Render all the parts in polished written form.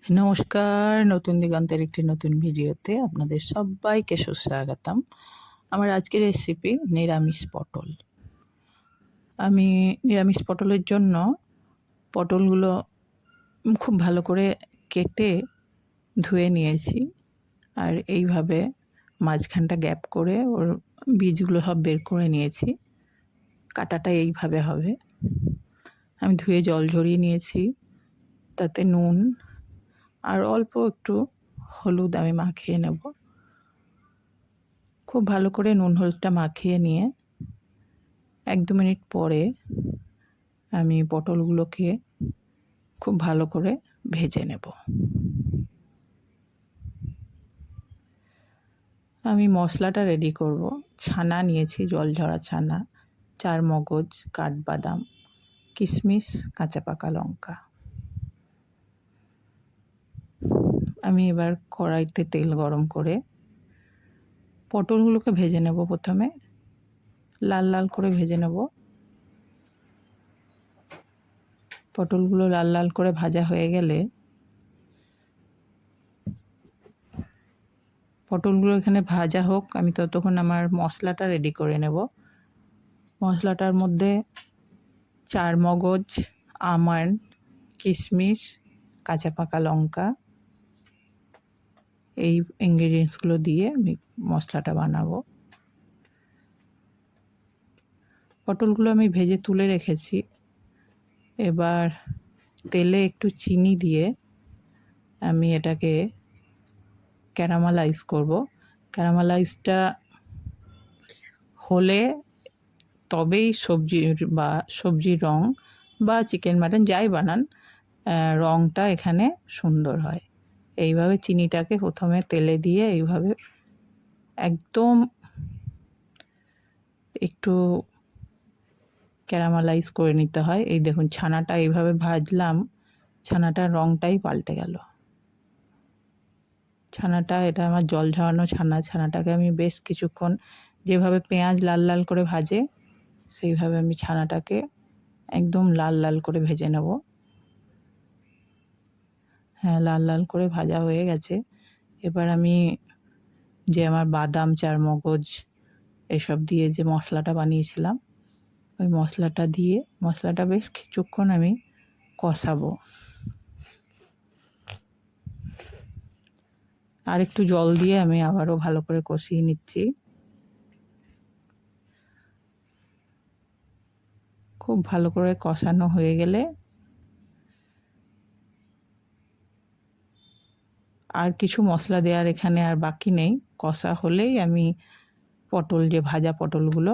নমস্কার, নতুন দিগন্তের একটি নতুন ভিডিওতে আপনাদের সবাইকে সুস্বাগতম। আমার আজকের রেসিপি নিরামিষ পটল। আমি নিরামিষ পটলের জন্য পটলগুলো খুব ভালো করে কেটে ধুয়ে নিয়েছি, আর এইভাবে মাঝখানটা গ্যাপ করে ওর বীজগুলো সব বের করে নিয়েছি। কাটাটা এইভাবে হবে। আমি ধুয়ে জল ঝরিয়ে নিয়েছি, তাতে নুন আর অল্প একটু হলুদ আমি মাখিয়ে নেব। খুব ভালো করে নুন হলুদটা মাখিয়ে নিয়ে 1-2 মিনিট পরে আমি পটলগুলোকে খুব ভালো করে ভেজে নেব। আমি মশলাটা রেডি করব। ছানা নিয়েছি, জল ঝরা ছানা, 4 মগজ, কাঠবাদাম, কিশমিশ, কাঁচা পাকা লঙ্কা। আমি এবার কড়াইতে তেল গরম করে পটলগুলোকে ভেজে নেব। প্রথমে লাল লাল করে ভেজে নেব। পটলগুলো লাল লাল করে ভাজা হয়ে গেলে পটলগুলো এখানে ভাজা হোক, আমি ততক্ষণ আমার মশলাটা রেডি করে নেব। মশলাটার মধ্যে 4 মগজ, আমন্ড, কিশমিশ, কাঁচা পাকা লঙ্কা, এই ইনগ্রিডিয়েন্টসগুলো দিয়ে আমি মশলাটা বানাবো। পটলগুলো আমি ভেজে তুলে রেখেছি। এবার তেলে একটু চিনি দিয়ে আমি এটাকে ক্যারামেলাইজ করব। ক্যারামেলাইজটা হলে তবেই সবজির রং বা চিকেন মাটন যাই বানান, রংটা এখানে সুন্দর হয়। এইভাবে চিনিটাকে প্রথমে তেলে দিয়ে এইভাবে একদম একটু ক্যারামেলাইজ করে নিতে হয়। এই দেখুন, ছানাটা এইভাবে ভাজলাম, ছানাটার রংটাই পাল্টে গেল। ছানাটা, এটা আমার জল ঝরানো ছানা। ছানাটাকে আমি বেশ কিছুক্ষণ, যেভাবে পেঁয়াজ লাল লাল করে ভাজে সেইভাবে আমি ছানাটাকে একদম লাল লাল করে ভেজে নেব। হ্যাঁ, লাল লাল করে ভাজা হয়ে গেছে। এবার আমি যে আমার বাদাম, 4 মগজ এসব দিয়ে যে মশলাটা বানিয়েছিলাম, ওই মশলাটা দিয়ে মশলাটা বেশ কিছুক্ষণ আমি কষাবো। আর একটু জল দিয়ে আমি আবারও ভালো করে কষিয়ে নিচ্ছি। খুব ভালো করে কষানো হয়ে গেলে আর কিছু মশলা দেওয়ার এখানে আর বাকি নেই। কষা হলেই আমি যে ভাজা পটলগুলো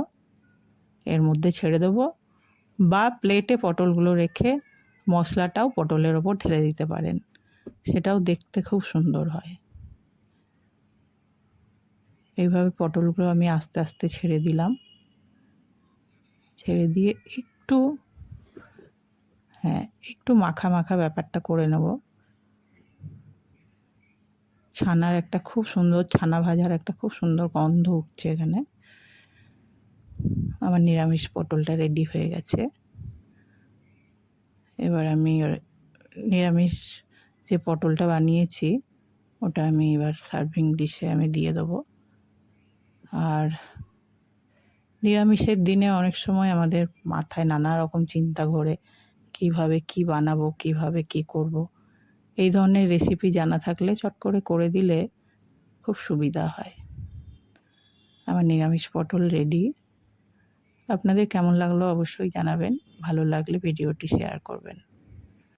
এর মধ্যে ছেড়ে দেবো, বা প্লেটে পটলগুলো রেখে মশলাটাও পটলের ওপর ঢেলে দিতে পারেন, সেটাও দেখতে খুব সুন্দর হয়। এইভাবে পটলগুলো আমি আস্তে আস্তে ছেড়ে দিলাম। ছেড়ে দিয়ে একটু মাখা মাখা ব্যাপারটা করে নেব। ছানার একটা খুব সুন্দর, ছানা ভাজার একটা খুব সুন্দর গন্ধ উঠছে এখানে। আমার নিরামিষ পটলটা রেডি হয়ে গেছে। এবার আমি নিরামিষ যে পটলটা বানিয়েছি ওটা আমি এবার সার্ভিং ডিশে আমি দিয়ে দেবো। আর নিরামিষের দিনে অনেক সময় আমাদের মাথায় নানা রকম চিন্তা ঘোরে, কিভাবে কি বানাবো, কিভাবে কি করব। এই ধরনের রেসিপি জানা থাকলে চট করে দিলে খুব সুবিধা হয়। আমার নিরামিষ পটল রেডি। আপনাদের কেমন লাগলো অবশ্যই জানাবেন। ভালো লাগলে ভিডিওটি শেয়ার করবেন।